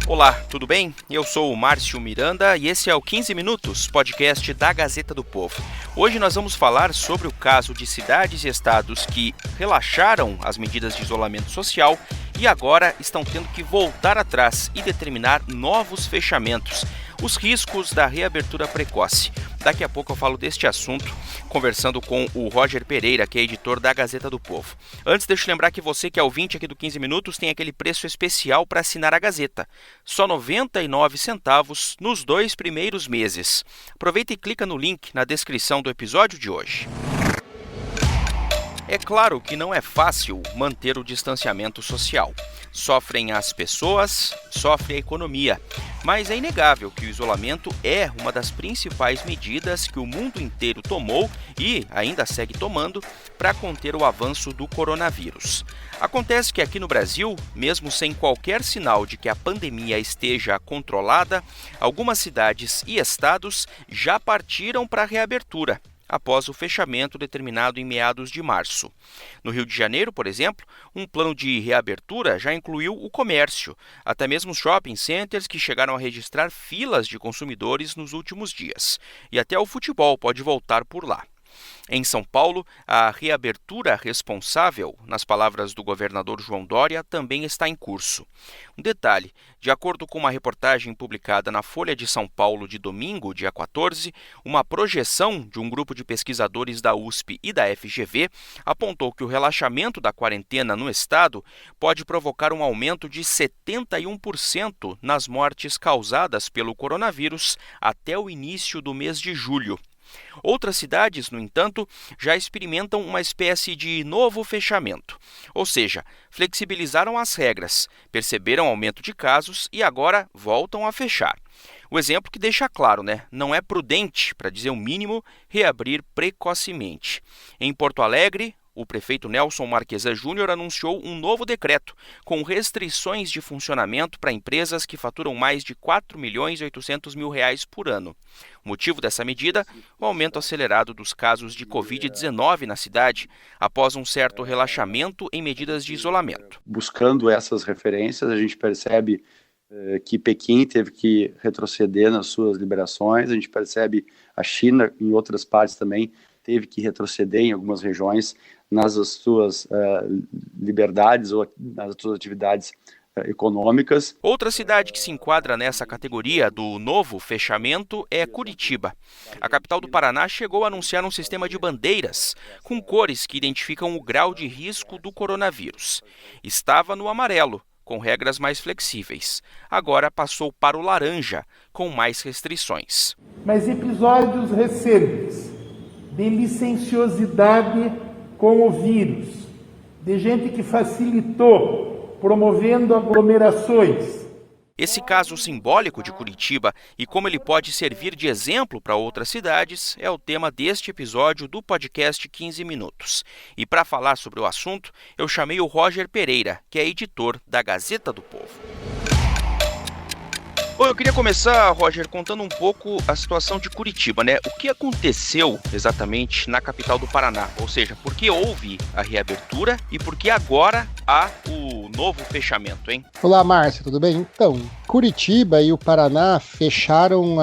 Olá, tudo bem? Eu sou o Márcio Miranda e esse é o 15 Minutos, podcast da Gazeta do Povo. Hoje nós vamos falar sobre o caso de cidades e estados que relaxaram as medidas de isolamento social e agora estão tendo que voltar atrás e determinar novos fechamentos. Os riscos da reabertura precoce. Daqui a pouco eu falo deste assunto, conversando com o Roger Pereira, que é editor da Gazeta do Povo. Antes, deixa eu lembrar que você que é ouvinte aqui do 15 Minutos tem aquele preço especial para assinar a Gazeta. Só 99 centavos nos 2 primeiros meses. Aproveita e clica no link na descrição do episódio de hoje. É claro que não é fácil manter o distanciamento social. Sofrem as pessoas, sofre a economia. Mas é inegável que o isolamento é uma das principais medidas que o mundo inteiro tomou e ainda segue tomando para conter o avanço do coronavírus. Acontece que aqui no Brasil, mesmo sem qualquer sinal de que a pandemia esteja controlada, algumas cidades e estados já partiram para a reabertura após o fechamento determinado em meados de março. No Rio de Janeiro, por exemplo, um plano de reabertura já incluiu o comércio, até mesmo os shopping centers que chegaram a registrar filas de consumidores nos últimos dias. E até o futebol pode voltar por lá. Em São Paulo, a reabertura responsável, nas palavras do governador João Dória, também está em curso. Um detalhe, de acordo com uma reportagem publicada na Folha de São Paulo de domingo, dia 14, uma projeção de um grupo de pesquisadores da USP e da FGV apontou que o relaxamento da quarentena no estado pode provocar um aumento de 71% nas mortes causadas pelo coronavírus até o início do mês de julho. Outras cidades, no entanto, já experimentam uma espécie de novo fechamento, ou seja, flexibilizaram as regras, perceberam aumento de casos e agora voltam a fechar. O exemplo que deixa claro, não é prudente, para dizer o mínimo, reabrir precocemente. Em Porto Alegre, o prefeito Nelson Marquesan Júnior anunciou um novo decreto com restrições de funcionamento para empresas que faturam mais de R$ 4.800.000 por ano. O motivo dessa medida, o aumento acelerado dos casos de Covid-19 na cidade, após um certo relaxamento em medidas de isolamento. Buscando essas referências, a gente percebe que Pequim teve que retroceder nas suas liberações, a gente percebe a China, em outras partes também, teve que retroceder em algumas regiões nas suas liberdades ou nas suas atividades econômicas. Outra cidade que se enquadra nessa categoria do novo fechamento é Curitiba. A capital do Paraná chegou a anunciar um sistema de bandeiras com cores que identificam o grau de risco do coronavírus. Estava no amarelo, com regras mais flexíveis. Agora passou para o laranja, com mais restrições. Mas episódios recentes de licenciosidade com o vírus, de gente que facilitou, promovendo aglomerações. Esse caso simbólico de Curitiba e como ele pode servir de exemplo para outras cidades é o tema deste episódio do podcast 15 Minutos. E para falar sobre o assunto, eu chamei o Roger Pereira, que é editor da Gazeta do Povo. Bom, eu queria começar, Roger, contando um pouco a situação de Curitiba, O que aconteceu exatamente na capital do Paraná? Ou seja, por que houve a reabertura e por que agora há o novo fechamento, hein? Olá, Márcio, tudo bem? Então, Curitiba e o Paraná fecharam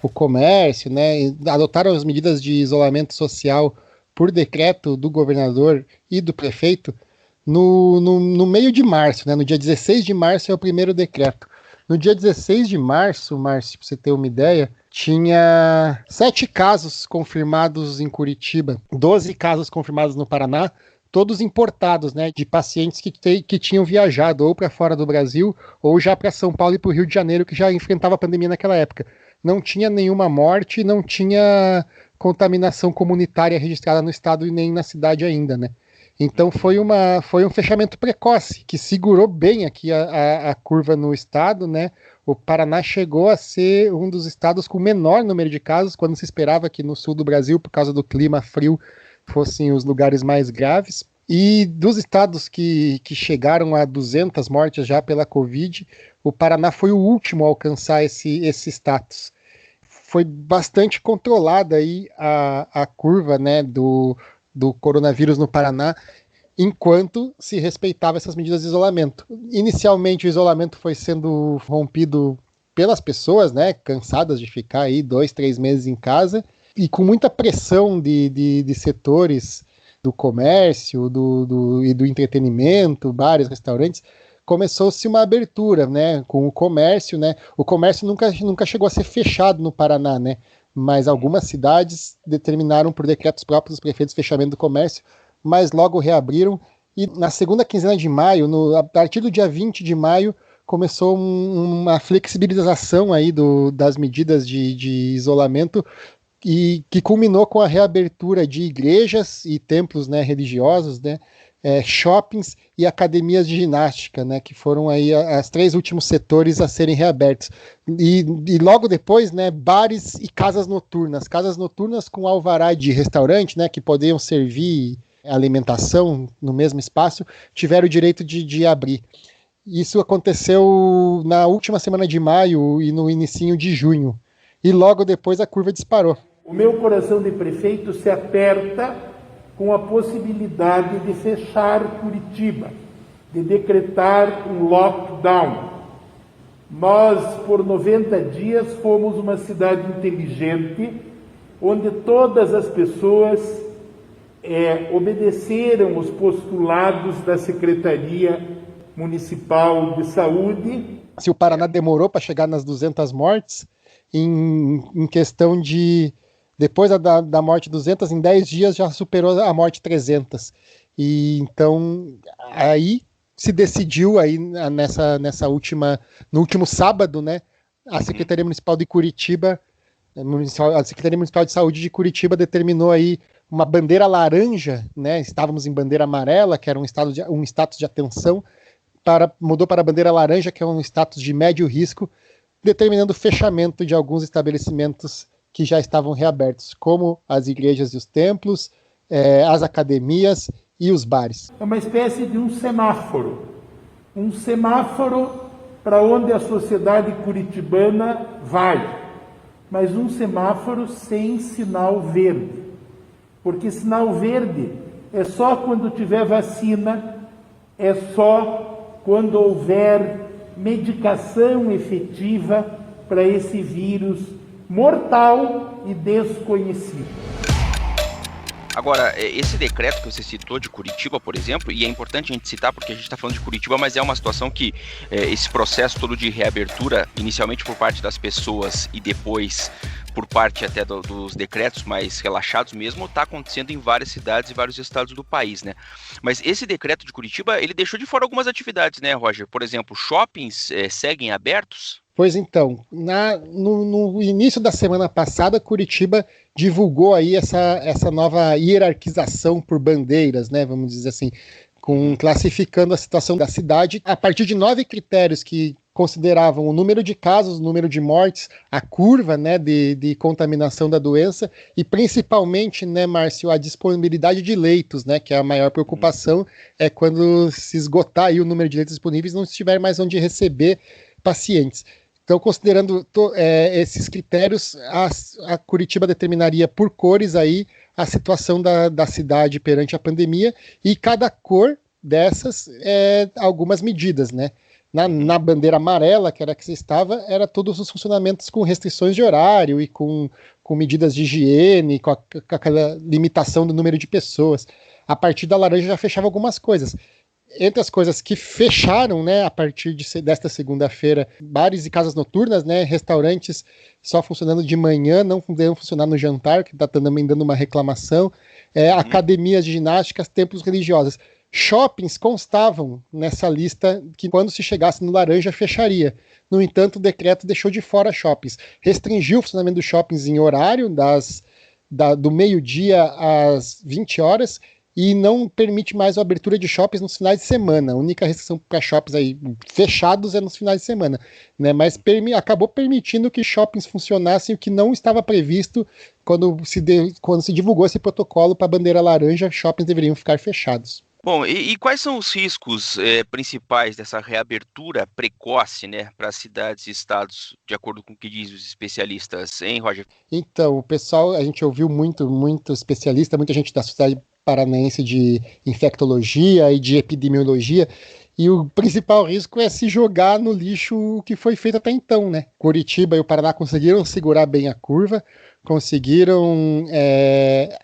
o comércio, e adotaram as medidas de isolamento social por decreto do governador e do prefeito no meio de março, No dia 16 de março é o primeiro decreto. No dia 16 de março, Márcio, para você ter uma ideia, tinha 7 casos confirmados em Curitiba, 12 casos confirmados no Paraná, todos importados, de pacientes que tinham viajado ou para fora do Brasil ou já para São Paulo e para o Rio de Janeiro, que já enfrentava a pandemia naquela época. Não tinha nenhuma morte, não tinha contaminação comunitária registrada no estado e nem na cidade ainda, Então foi um fechamento precoce, que segurou bem aqui a curva no estado, O Paraná chegou a ser um dos estados com menor número de casos, quando se esperava que no sul do Brasil, por causa do clima frio, fossem os lugares mais graves. E dos estados que chegaram a 200 mortes já pela Covid, o Paraná foi o último a alcançar esse status. Foi bastante controlada aí a curva, do coronavírus no Paraná. enquanto se respeitava essas medidas de isolamento. Inicialmente, o isolamento foi sendo rompido pelas pessoas, né, cansadas de ficar aí 2, 3 meses em casa, e com muita pressão de setores do comércio e do entretenimento, bares, restaurantes, começou-se uma abertura, né, com o comércio, né. O comércio nunca chegou a ser fechado no Paraná, né, mas algumas cidades determinaram por decretos próprios dos prefeitos fechamento do comércio, mas logo reabriram, e na segunda quinzena de maio, a partir do dia 20 de maio, começou uma flexibilização aí das medidas de isolamento, e que culminou com a reabertura de igrejas e templos, né, religiosos, né, shoppings e academias de ginástica, né, que foram aí as 3 últimos setores a serem reabertos. E logo depois, né, bares e casas noturnas com alvará de restaurante, né, que podiam servir alimentação no mesmo espaço, tiveram o direito de abrir. Isso aconteceu na última semana de maio e no inicinho de junho. E logo depois a curva disparou. O meu coração de prefeito se aperta com a possibilidade de fechar Curitiba, de decretar um lockdown. Nós, por 90 dias, fomos uma cidade inteligente, onde todas as pessoas obedeceram os postulados da Secretaria Municipal de Saúde. Se o Paraná demorou para chegar nas 200 mortes, em questão de... Depois da morte 200, em 10 dias já superou a morte 300. E então, aí se decidiu aí no último sábado, né, a Secretaria Municipal de Curitiba, a Secretaria Municipal de Saúde de Curitiba determinou aí uma bandeira laranja, né, estávamos em bandeira amarela, que era um status de atenção, mudou para a bandeira laranja, que é um status de médio risco, determinando o fechamento de alguns estabelecimentos que já estavam reabertos, como as igrejas e os templos, as academias e os bares. É uma espécie de um semáforo para onde a sociedade curitibana vai, mas um semáforo sem sinal verde, porque sinal verde é só quando tiver vacina, é só quando houver medicação efetiva para esse vírus mortal e desconhecido. Agora, esse decreto que você citou de Curitiba, por exemplo, e é importante a gente citar porque a gente está falando de Curitiba, mas é uma situação que esse processo todo de reabertura, inicialmente por parte das pessoas e depois por parte até dos decretos mais relaxados mesmo, está acontecendo em várias cidades e vários estados do país, né? Mas esse decreto de Curitiba, ele deixou de fora algumas atividades, né, Roger? Por exemplo, shoppings seguem abertos? Pois então, no início da semana passada, Curitiba divulgou aí essa nova hierarquização por bandeiras, né, vamos dizer assim, classificando a situação da cidade a partir de 9 critérios que consideravam o número de casos, o número de mortes, a curva, né, de contaminação da doença e principalmente, né, Márcio, a disponibilidade de leitos, né, que é a maior preocupação, é quando se esgotar aí o número de leitos disponíveis e não estiver mais onde receber pacientes. Então, considerando esses critérios, a Curitiba determinaria por cores aí a situação da cidade perante a pandemia, e cada cor dessas algumas medidas, né? Na bandeira amarela, que era a que você estava, era todos os funcionamentos com restrições de horário e com medidas de higiene, com aquela limitação do número de pessoas. A partir da laranja já fechava algumas coisas. Entre as coisas que fecharam, né, a partir desta segunda-feira, bares e casas noturnas, né, restaurantes só funcionando de manhã, não devem funcionar no jantar, que está também dando uma reclamação, academias de ginásticas, templos religiosos. Shoppings constavam nessa lista que quando se chegasse no laranja fecharia. No entanto, o decreto deixou de fora shoppings, restringiu o funcionamento dos shoppings em horário, do meio-dia às 20 horas, e não permite mais a abertura de shoppings nos finais de semana. A única restrição para shoppings aí fechados é nos finais de semana, né? Mas acabou permitindo que shoppings funcionassem, o que não estava previsto quando se divulgou esse protocolo para a bandeira laranja, shoppings deveriam ficar fechados. Bom, e quais são os riscos principais dessa reabertura precoce, né, para cidades e estados, de acordo com o que dizem os especialistas, hein, Roger? Então, o pessoal, a gente ouviu muito especialista, muita gente da sociedade Paranaense de Infectologia e de Epidemiologia, e o principal risco é se jogar no lixo o que foi feito até então, né? Curitiba e o Paraná conseguiram segurar bem a curva, conseguiram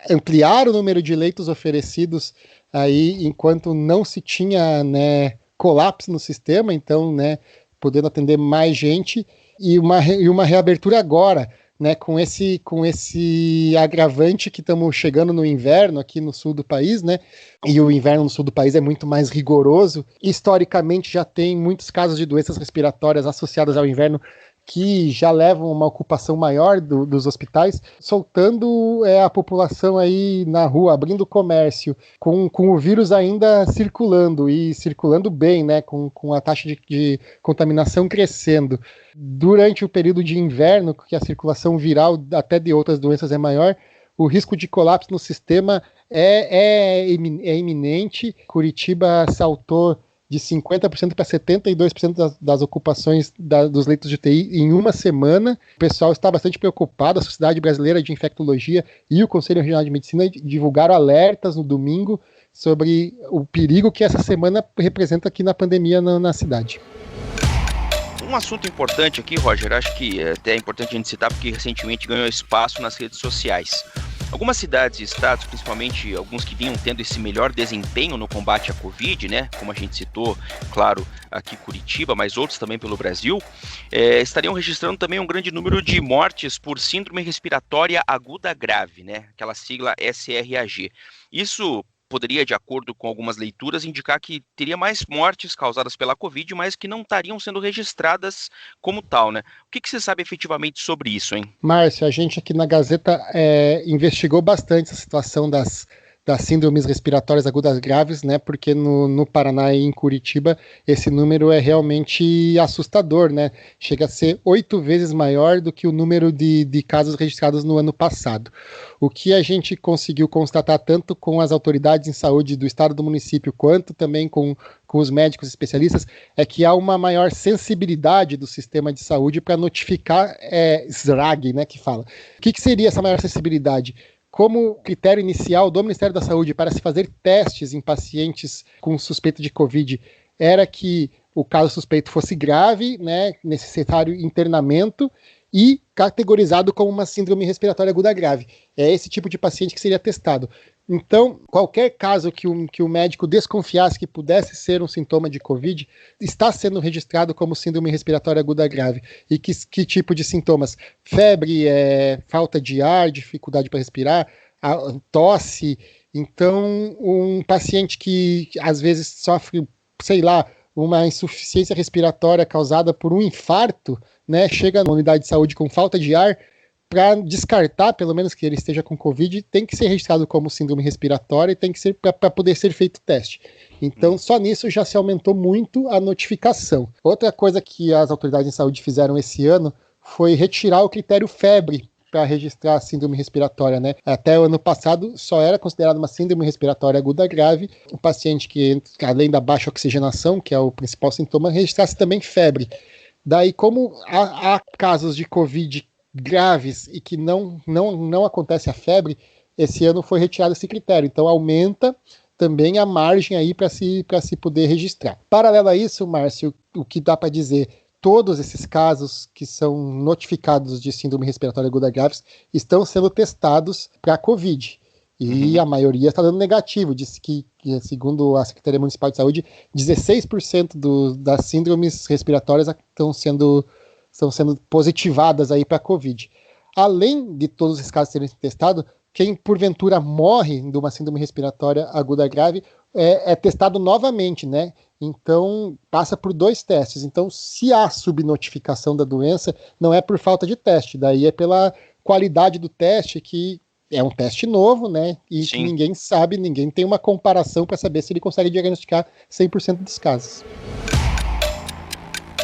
ampliar o número de leitos oferecidos aí, enquanto não se tinha, né, colapso no sistema, então, né, podendo atender mais gente, e uma reabertura agora, né, com esse agravante que estamos chegando no inverno aqui no sul do país, né, e o inverno no sul do país é muito mais rigoroso. Historicamente já tem muitos casos de doenças respiratórias associadas ao inverno que já levam uma ocupação maior dos hospitais, soltando a população aí na rua, abrindo comércio, com o vírus ainda circulando, e circulando bem, né, com a taxa de contaminação crescendo. Durante o período de inverno, que a circulação viral até de outras doenças é maior, o risco de colapso no sistema é iminente. Curitiba saltou de 50% para 72% das ocupações dos leitos de UTI em uma semana. O pessoal está bastante preocupado, a Sociedade Brasileira de Infectologia e o Conselho Regional de Medicina divulgaram alertas no domingo sobre o perigo que essa semana representa aqui na pandemia na cidade. Um assunto importante aqui, Roger, acho que até é importante a gente citar porque recentemente ganhou espaço nas redes sociais. Algumas cidades e estados, principalmente alguns que vinham tendo esse melhor desempenho no combate à Covid, né, como a gente citou, claro, aqui Curitiba, mas outros também pelo Brasil, estariam registrando também um grande número de mortes por síndrome respiratória aguda grave, né, aquela sigla SRAG. Isso poderia, de acordo com algumas leituras, indicar que teria mais mortes causadas pela Covid, mas que não estariam sendo registradas como tal, né? O que você sabe efetivamente sobre isso, hein? Márcio, a gente aqui na Gazeta investigou bastante essa situação das síndromes respiratórias agudas graves, né? Porque no Paraná e em Curitiba esse número é realmente assustador, né? Chega a ser 8 vezes maior do que o número de casos registrados no ano passado. O que a gente conseguiu constatar tanto com as autoridades em saúde do estado do município, quanto também com os médicos especialistas, é que há uma maior sensibilidade do sistema de saúde para notificar SRAG, né, que fala. O que seria essa maior sensibilidade? Como critério inicial do Ministério da Saúde para se fazer testes em pacientes com suspeita de Covid era que o caso suspeito fosse grave, né, necessário internamento e categorizado como uma síndrome respiratória aguda grave. É esse tipo de paciente que seria testado. Então, qualquer caso que o médico desconfiasse que pudesse ser um sintoma de Covid, está sendo registrado como síndrome respiratória aguda grave. E que tipo de sintomas? Febre, falta de ar, dificuldade para respirar, tosse. Então, um paciente que às vezes sofre, sei lá, uma insuficiência respiratória causada por um infarto, né, chega na unidade de saúde com falta de ar, para descartar, pelo menos que ele esteja com Covid, tem que ser registrado como síndrome respiratória e tem que ser para poder ser feito o teste. Então, só nisso já se aumentou muito a notificação. Outra coisa que as autoridades de saúde fizeram esse ano foi retirar o critério febre para registrar a síndrome respiratória, né? Até o ano passado só era considerado uma síndrome respiratória aguda grave o paciente que, além da baixa oxigenação, que é o principal sintoma, registrasse também febre. Daí, como há casos de Covid graves e que não acontece a febre, esse ano foi retirado esse critério. Então, aumenta também a margem aí para se poder registrar. Paralelo a isso, Márcio, o que dá para dizer, todos esses casos que são notificados de síndrome respiratória aguda graves estão sendo testados para Covid. E a maioria está dando negativo. Diz que, segundo a Secretaria Municipal de Saúde, 16% das síndromes respiratórias estão sendo positivadas aí para Covid. Além de todos esses casos serem testados, quem porventura morre de uma síndrome respiratória aguda grave é testado novamente, né? Então, passa por 2 testes. Então, se há subnotificação da doença, não é por falta de teste, daí é pela qualidade do teste, que é um teste novo, né? E que ninguém sabe, ninguém tem uma comparação para saber se ele consegue diagnosticar 100% dos casos.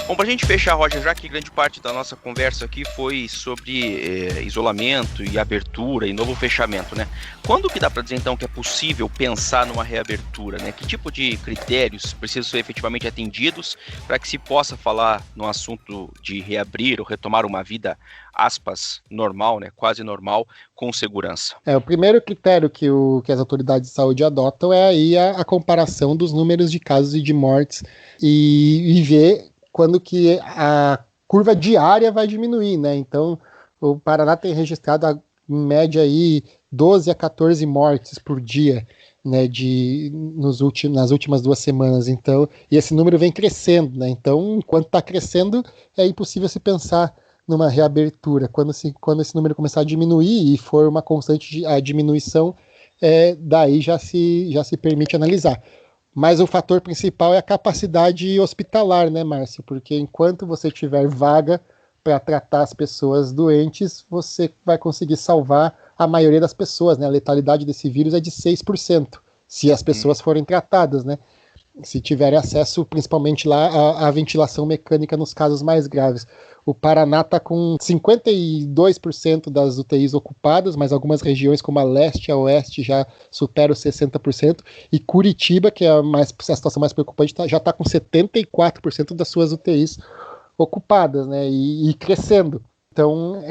Bom, para a gente fechar, Roger, já que grande parte da nossa conversa aqui foi sobre isolamento e abertura e novo fechamento, né? Quando que dá para dizer, então, que é possível pensar numa reabertura, né? Que tipo de critérios precisam ser efetivamente atendidos para que se possa falar no assunto de reabrir ou retomar uma vida, aspas, normal, né? Quase normal, com segurança? O primeiro critério que as autoridades de saúde adotam é aí a comparação dos números de casos e de mortes e ver quando que a curva diária vai diminuir, né? Então, o Paraná tem registrado, em média, aí, 12 a 14 mortes por dia, né, nas últimas 2 semanas. Então, e esse número vem crescendo, né? Então, enquanto está crescendo, é impossível se pensar numa reabertura. Quando esse número começar a diminuir e for uma constante a diminuição, daí já se permite analisar. Mas o fator principal é a capacidade hospitalar, né, Márcio? Porque enquanto você tiver vaga para tratar as pessoas doentes, você vai conseguir salvar a maioria das pessoas, né? A letalidade desse vírus é de 6%, se as pessoas forem tratadas, né? Se tiverem acesso, principalmente lá, à ventilação mecânica nos casos mais graves. O Paraná está com 52% das UTIs ocupadas, mas algumas regiões como a leste e a oeste já superam os 60%, e Curitiba, que é a situação mais preocupante, já está com 74% das suas UTIs ocupadas, né, e crescendo. Então,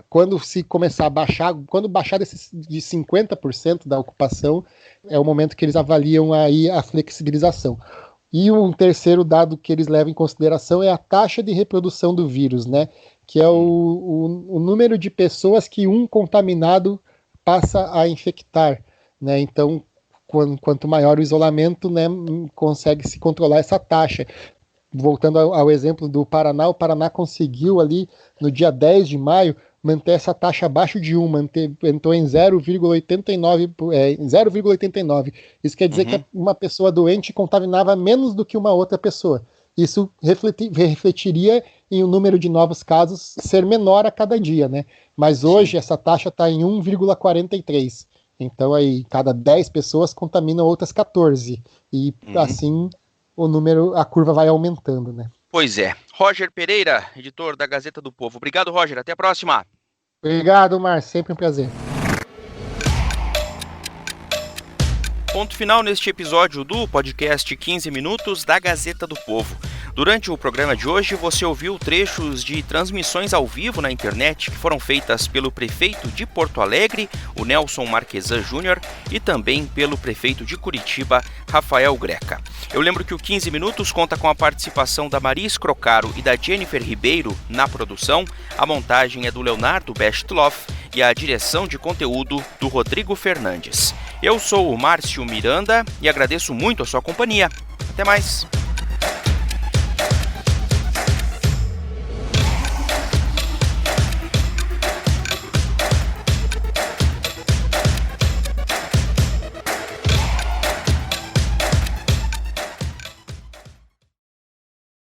quando se começar a baixar, quando baixar de 50% da ocupação, é o momento que eles avaliam aí a flexibilização. E um terceiro dado que eles levam em consideração é a taxa de reprodução do vírus, né? Que é o número de pessoas que um contaminado passa a infectar, né? Então, quanto maior o isolamento, né, consegue se controlar essa taxa. Voltando ao exemplo do Paraná, o Paraná conseguiu ali, no dia 10 de maio, manter essa taxa abaixo de 1, entrou em 0,89. Isso quer dizer que uma pessoa doente contaminava menos do que uma outra pessoa. Isso refletiria em o número de novos casos ser menor a cada dia, né? Mas hoje essa taxa está em 1,43. Então aí cada 10 pessoas contaminam outras 14. E assim a curva vai aumentando, né? Pois é. Roger Pereira, editor da Gazeta do Povo. Obrigado, Roger. Até a próxima. Obrigado, Márcio. Sempre um prazer. Ponto final neste episódio do podcast 15 Minutos da Gazeta do Povo. Durante o programa de hoje, você ouviu trechos de transmissões ao vivo na internet que foram feitas pelo prefeito de Porto Alegre, o Nelson Marquesan Júnior, e também pelo prefeito de Curitiba, Rafael Greca. Eu lembro que o 15 Minutos conta com a participação da Maria Crocaro e da Jennifer Ribeiro na produção, a montagem é do Leonardo Bestloff e a direção de conteúdo do Rodrigo Fernandes. Eu sou o Márcio Miranda e agradeço muito a sua companhia. Até mais!